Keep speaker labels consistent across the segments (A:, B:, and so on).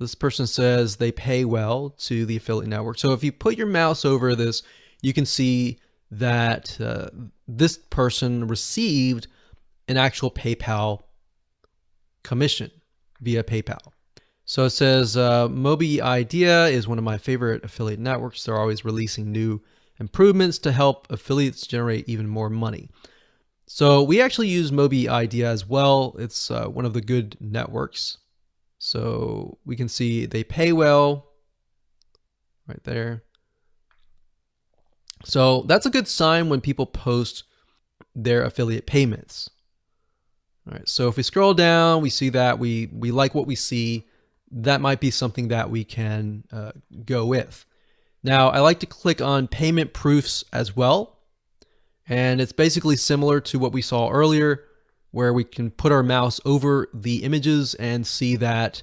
A: This person says they pay well to the affiliate network. So if you put your mouse over this, you can see that this person received an actual PayPal commission via PayPal. So it says Moby Idea is one of my favorite affiliate networks. They're always releasing new improvements to help affiliates generate even more money. So we actually use Moby Idea as well. It's one of the good networks. So we can see they pay well right there. So that's a good sign when people post their affiliate payments. All right, so if we scroll down, we see that we like what we see. That might be something that we can go with. Now, I like to click on payment proofs as well. And it's basically similar to what we saw earlier, where we can put our mouse over the images and see that,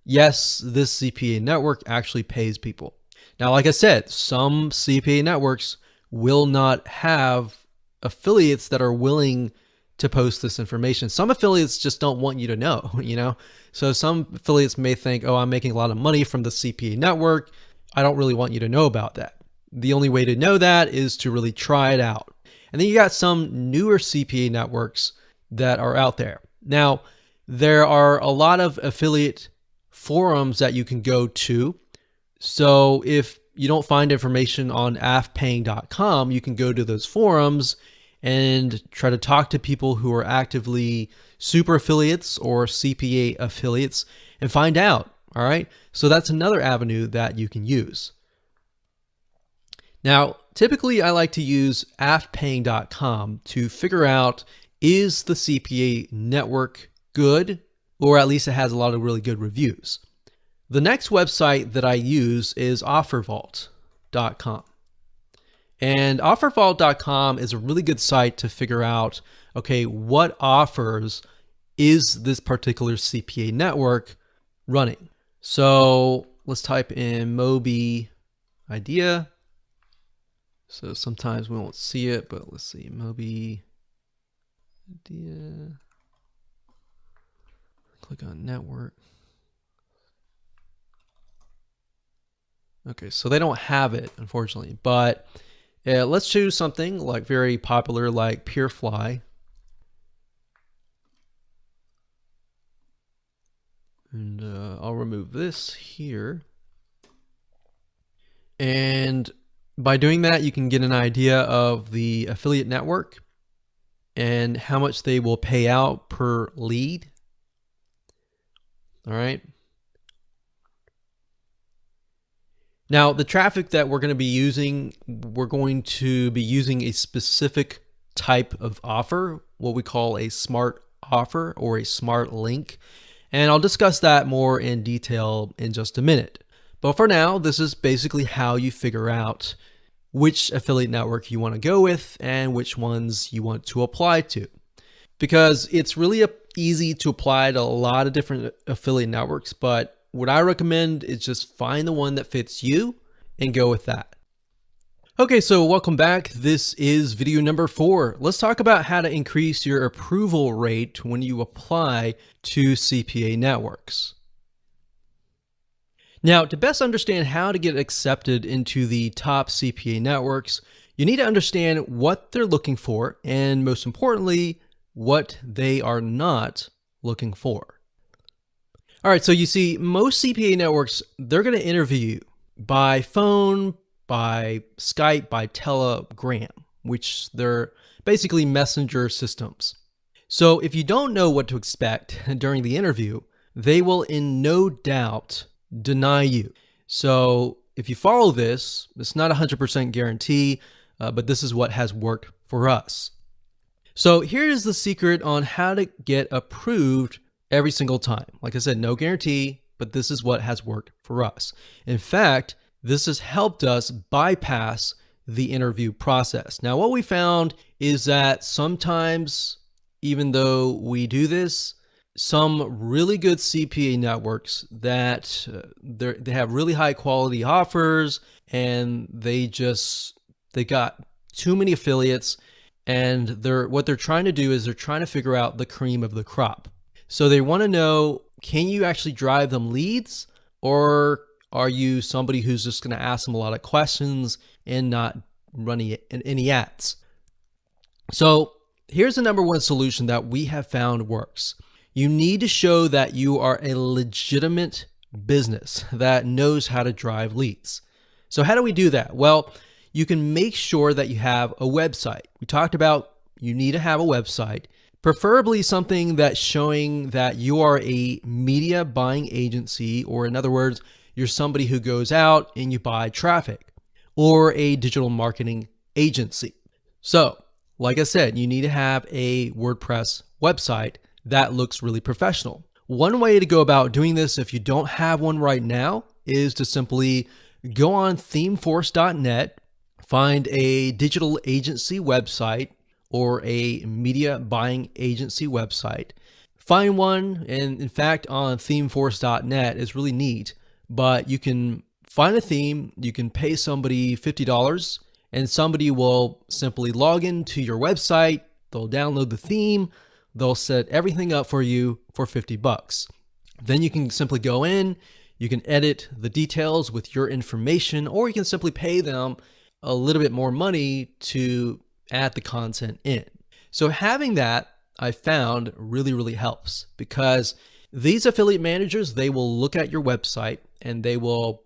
A: yes, this CPA network actually pays people. Now, like I said, some CPA networks will not have affiliates that are willing to post this information. Some affiliates just don't want you to know, you know? So some affiliates may think, oh, I'm making a lot of money from the CPA network. I don't really want you to know about that. The only way to know that is to really try it out. And then you got some newer CPA networks that are out there. Now, there are a lot of affiliate forums that you can go to. So if you don't find information on affpaying.com, you can go to those forums and try to talk to people who are actively super affiliates or CPA affiliates and find out. All right. So that's another avenue that you can use. Now, typically I like to use affpaying.com to figure out, is the CPA network good, or at least it has a lot of really good reviews. The next website that I use is offervault.com. And offervault.com is a really good site to figure out, okay, what offers is this particular CPA network running? So let's type in Moby Idea. So sometimes we won't see it, but let's see, Moby Idea. Click on network. Okay, so they don't have it, unfortunately, but let's choose something like very popular like PureFly. And I'll remove this here. And by doing that, you can get an idea of the affiliate network and how much they will pay out per lead. All right. Now, the traffic that we're going to be using a specific type of offer, what we call a smart offer or a smart link. And I'll discuss that more in detail in just a minute. But for now, this is basically how you figure out which affiliate network you want to go with and which ones you want to apply to. Because it's really easy to apply to a lot of different affiliate networks, but what I recommend is just find the one that fits you and go with that. Okay, so welcome back. This is video number 4. Let's talk about how to increase your approval rate when you apply to CPA networks. Now, to best understand how to get accepted into the top CPA networks, you need to understand what they're looking for and, most importantly, what they are not looking for. All right, so you see, most CPA networks, they're going to interview you by phone, by Skype, by Telegram, which they're basically messenger systems. So if you don't know what to expect during the interview, they will in no doubt deny you. So if you follow this, it's not 100% guarantee, but this is what has worked for us. So here is the secret on how to get approved every single time. Like I said, no guarantee, but this is what has worked for us. In fact, this has helped us bypass the interview process. Now, what we found is that sometimes, even though we do this, some really good CPA networks that they have really high quality offers, and they got too many affiliates, and what they're trying to do is they're trying to figure out the cream of the crop. So they want to know, can you actually drive them leads, Or are you somebody who's just going to ask them a lot of questions and not running any ads? So here's the number one solution that we have found works. You need to show that you are a legitimate business that knows how to drive leads. So how do we do that? Well, you can make sure that you have a website. We talked about you need to have a website, preferably something that's showing that you are a media buying agency, or in other words, you're somebody who goes out and you buy traffic, or a digital marketing agency. So, like I said, you need to have a WordPress website that looks really professional. One way to go about doing this, if you don't have one right now, is to simply go on themeforce.net, find a digital agency website or a media buying agency website. Find one, and in fact on themeforce.net is really neat, but you can find a theme, you can pay somebody $50, and somebody will simply log into your website, they'll download the theme, they'll set everything up for you for $50. Then you can simply go in, you can edit the details with your information, or you can simply pay them a little bit more money to add the content in. So having that, I found really helps, because these affiliate managers, they will look at your website and they will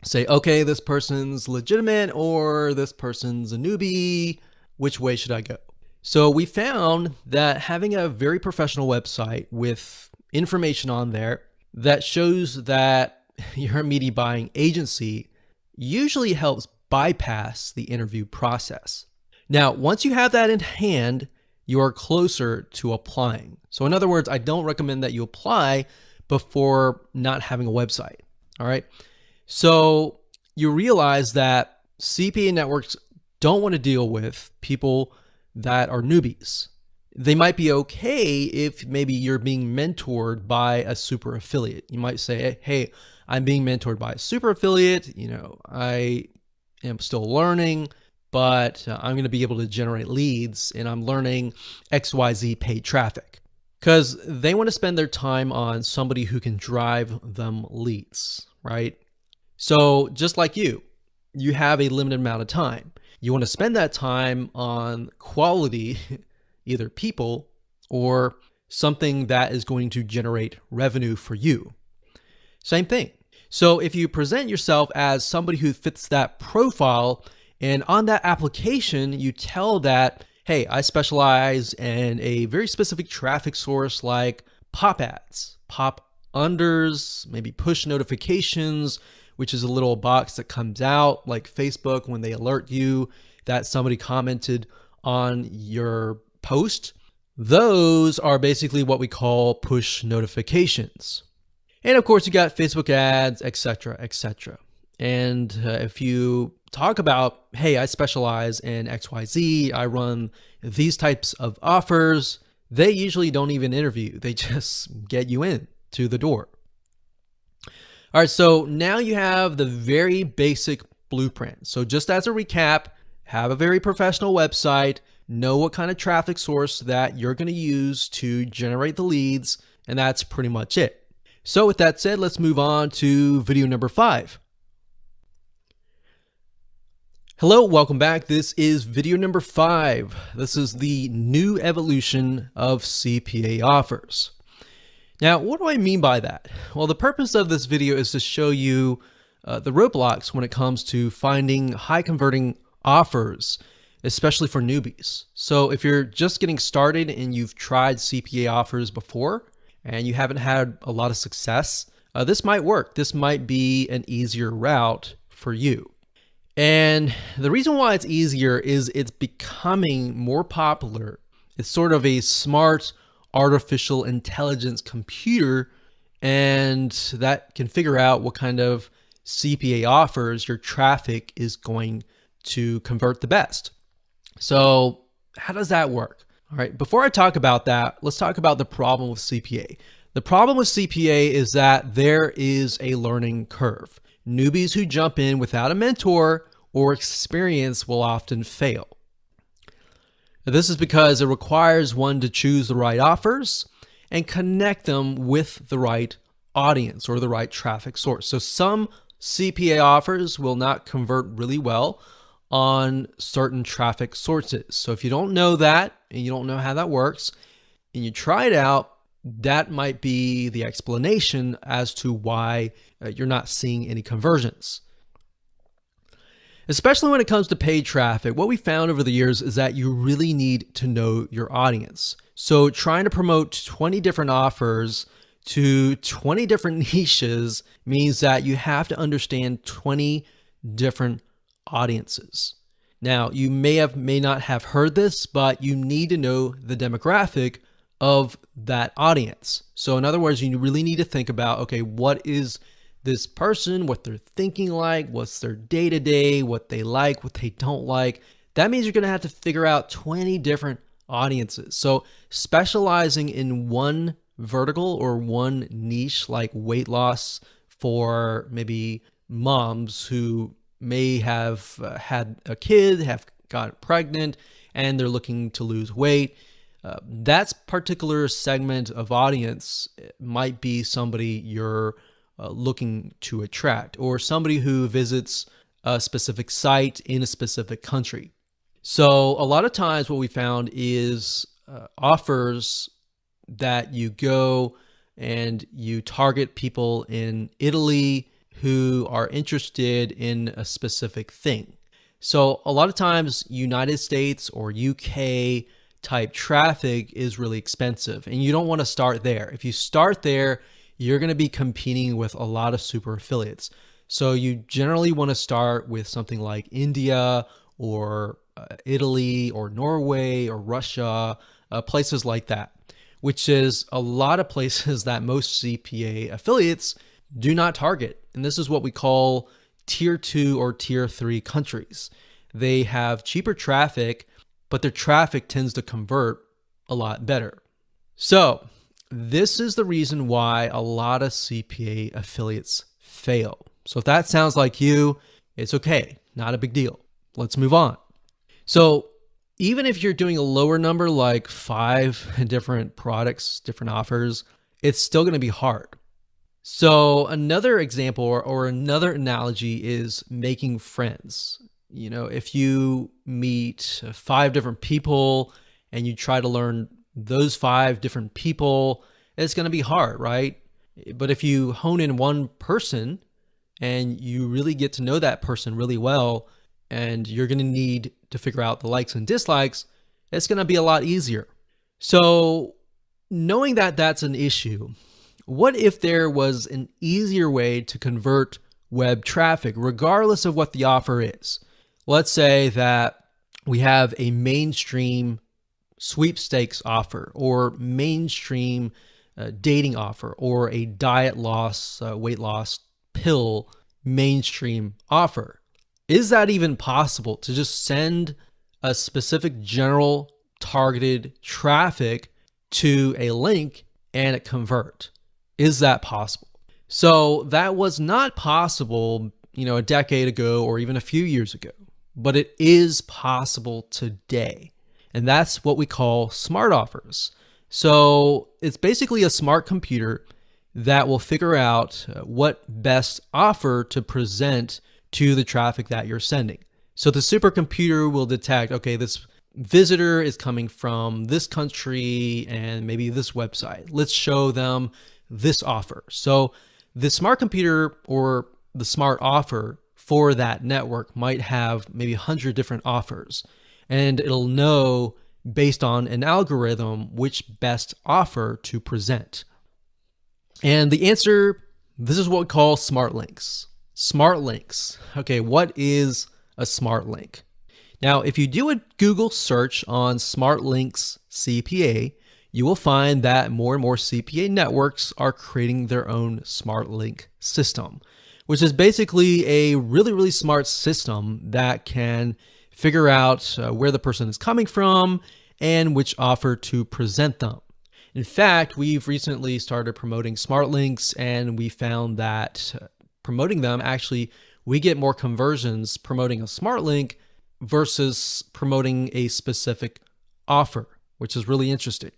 A: say, okay, this person's legitimate or this person's a newbie. Which way should I go? So we found that having a very professional website with information on there that shows that you're a media buying agency usually helps bypass the interview process. Now, once you have that in hand, you are closer to applying. So in other words, I don't recommend that you apply before not having a website. All right. So you realize that CPA networks don't want to deal with people that are newbies. They might be okay if maybe you're being mentored by a super affiliate. You might say, hey, I'm being mentored by a super affiliate. You know, I am still learning, but I'm going to be able to generate leads, and I'm learning XYZ paid traffic, because they want to spend their time on somebody who can drive them leads, right? So just like you have a limited amount of time. You want to spend that time on quality, either people or something that is going to generate revenue for you. Same thing. So if you present yourself as somebody who fits that profile, and on that application, you tell that, hey, I specialize in a very specific traffic source like pop ads, pop unders, maybe push notifications, which is a little box that comes out like Facebook when they alert you that somebody commented on your post. Those are basically what we call push notifications. And of course, you got Facebook ads, etc., etc. And if you talk about, hey, I specialize in XYZ, I run these types of offers, they usually don't even interview. They just get you in to the door. All right, so now you have the very basic blueprint. So just as a recap, have a very professional website, know what kind of traffic source that you're going to use to generate the leads, and that's pretty much it. So with that said, let's move on to video number 5. Hello, welcome back. This is video number 5. This is the new evolution of CPA offers. Now, what do I mean by that? Well, the purpose of this video is to show you the roadblocks when it comes to finding high converting offers, especially for newbies. So if you're just getting started and you've tried CPA offers before and you haven't had a lot of success, this might work. This might be an easier route for you. And the reason why it's easier is it's becoming more popular. It's sort of a smart artificial intelligence computer, and that can figure out what kind of CPA offers your traffic is going to convert the best. So how does that work? All right, before I talk about that, let's talk about the problem with CPA. The problem with CPA is that there is a learning curve. Newbies who jump in without a mentor or experience will often fail. This is because it requires one to choose the right offers and connect them with the right audience or the right traffic source. So some CPA offers will not convert really well on certain traffic sources. So if you don't know that and you don't know how that works and you try it out, that might be the explanation as to why you're not seeing any conversions. Especially when it comes to paid traffic, what we found over the years is that you really need to know your audience. So trying to promote 20 different offers to 20 different niches means that you have to understand 20 different audiences. Now, you may not have heard this, but you need to know the demographic of that audience. So in other words, you really need to think about, okay, what is this person, what they're thinking like, what's their day-to-day, what they like, what they don't like. That means you're going to have to figure out 20 different audiences. So specializing in one vertical or one niche, like weight loss for maybe moms who may have had a kid, have gotten pregnant, and they're looking to lose weight. That particular segment of audience might be somebody you're looking to attract, or somebody who visits a specific site in a specific country. So a lot of times what we found is offers that you go and you target people in Italy who are interested in a specific thing. So a lot of times United States or UK type traffic is really expensive, and you don't want to start there. If you start there, you're going to be competing with a lot of super affiliates. So you generally want to start with something like India or Italy or Norway or Russia, places like that, which is a lot of places that most CPA affiliates do not target. And this is what we call tier 2 or tier 3 countries. They have cheaper traffic, but their traffic tends to convert a lot better. So this is the reason why a lot of CPA affiliates fail. So if that sounds like you, it's okay, not a big deal. Let's move on. So even if you're doing a lower number, like 5 different products, different offers, it's still going to be hard. So another example or another analogy is making friends. You know, if you meet 5 different people and you try to learn those 5 different people, it's going to be hard, right? But if you hone in one person and you really get to know that person really well, and you're going to need to figure out the likes and dislikes, it's going to be a lot easier. So knowing that that's an issue, what if there was an easier way to convert web traffic, regardless of what the offer is? Let's say that we have a mainstream sweepstakes offer, or mainstream dating offer, or a diet loss, weight loss pill mainstream offer. Is that even possible to just send a specific general targeted traffic to a link and it convert? Is that possible? So that was not possible, a decade ago or even a few years ago, but it is possible today. And that's what we call smart offers. So it's basically a smart computer that will figure out what best offer to present to the traffic that you're sending. So the supercomputer will detect, okay, this visitor is coming from this country and maybe this website. Let's show them this offer. So the smart computer or the smart offer for that network might have maybe 100 different offers, and it'll know based on an algorithm which best offer to present. And the answer, this is what we call smart links. Smart links. Okay, what is a smart link? Now, if you do a Google search on smart links CPA, you will find that more and more CPA networks are creating their own smart link system, which is basically a really, really smart system that can figure out where the person is coming from and which offer to present them. In fact, we've recently started promoting smart links, and we found that promoting them, actually, we get more conversions promoting a smart link versus promoting a specific offer, which is really interesting.